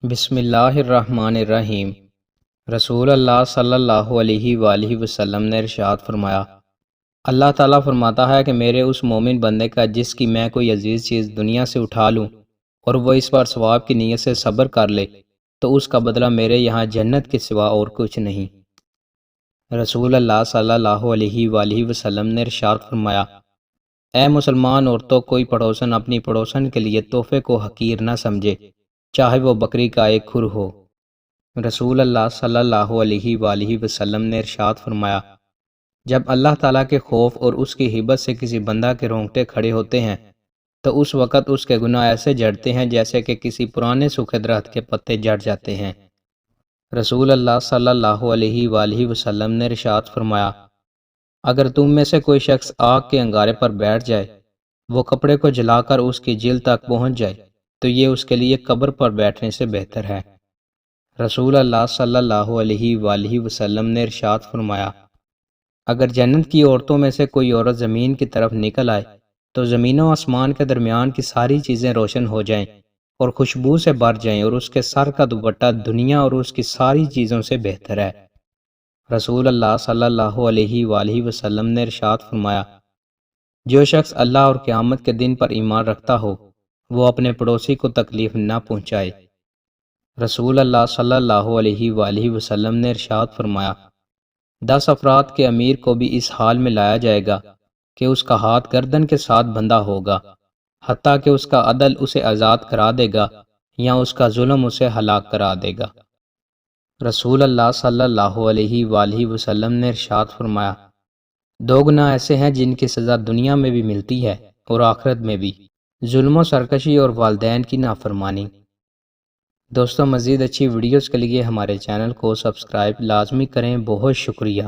بسم اللہ الرحمن الرحیم۔ رسول اللہ صلی اللہ علیہ وآلہ وسلم نے ارشاد فرمایا، اللہ تعالیٰ فرماتا ہے کہ میرے اس مومن بندے کا جس کی میں کوئی عزیز چیز دنیا سے اٹھا لوں اور وہ اس پر ثواب کی نیت سے صبر کر لے تو اس کا بدلہ میرے یہاں جنت کے سوا اور کچھ نہیں۔ رسول اللہ صلی اللہ علیہ وآلہ وسلم نے ارشاد فرمایا، اے مسلمان عورتوں، کوئی پڑوسن اپنی پڑوسن کے لیے تحفے کو حقیر نہ سمجھے، چاہے وہ بکری کا ایک کھر ہو۔ رسول اللہ صلی اللہ علیہ وآلہ وسلم نے ارشاد فرمایا، جب اللہ تعالیٰ کے خوف اور اس کی ہیبت سے کسی بندہ کے رونگٹے کھڑے ہوتے ہیں تو اس وقت اس کے گناہ ایسے جھڑتے ہیں جیسے کہ کسی پرانے سوکھے درخت کے پتے جھڑ جاتے ہیں۔ رسول اللہ صلی اللہ علیہ وآلہ وسلم نے ارشاد فرمایا، اگر تم میں سے کوئی شخص آگ کے انگارے پر بیٹھ جائے، وہ کپڑے کو جلا کر اس کی جلد تک پہنچ جائے تو یہ اس کے لیے قبر پر بیٹھنے سے بہتر ہے۔ رسول اللہ صلی اللہ علیہ وآلہ وسلم نے ارشاد فرمایا، اگر جنت کی عورتوں میں سے کوئی عورت زمین کی طرف نکل آئے تو زمین و آسمان کے درمیان کی ساری چیزیں روشن ہو جائیں اور خوشبو سے بھر جائیں اور اس کے سر کا دوپٹہ دنیا اور اس کی ساری چیزوں سے بہتر ہے۔ رسول اللہ صلی اللہ علیہ وآلہ وسلم نے ارشاد فرمایا، جو شخص اللہ اور قیامت کے دن پر ایمان رکھتا ہو وہ اپنے پڑوسی کو تکلیف نہ پہنچائے۔ رسول اللہ صلی اللہ علیہ وآلہ وسلم نے ارشاد فرمایا، 10 افراد کے امیر کو بھی اس حال میں لایا جائے گا کہ اس کا ہاتھ گردن کے ساتھ بندھا ہوگا، حتیٰ کہ اس کا عدل اسے آزاد کرا دے گا یا اس کا ظلم اسے ہلاک کرا دے گا۔ رسول اللہ صلی اللہ علیہ وآلہ وسلم نے ارشاد فرمایا، 2 گناہ ایسے ہیں جن کی سزا دنیا میں بھی ملتی ہے اور آخرت میں بھی، ظلم و سرکشی اور والدین کی نافرمانی۔ دوستوں، مزید اچھی ویڈیوز کے لیے ہمارے چینل کو سبسکرائب لازمی کریں۔ بہت شکریہ۔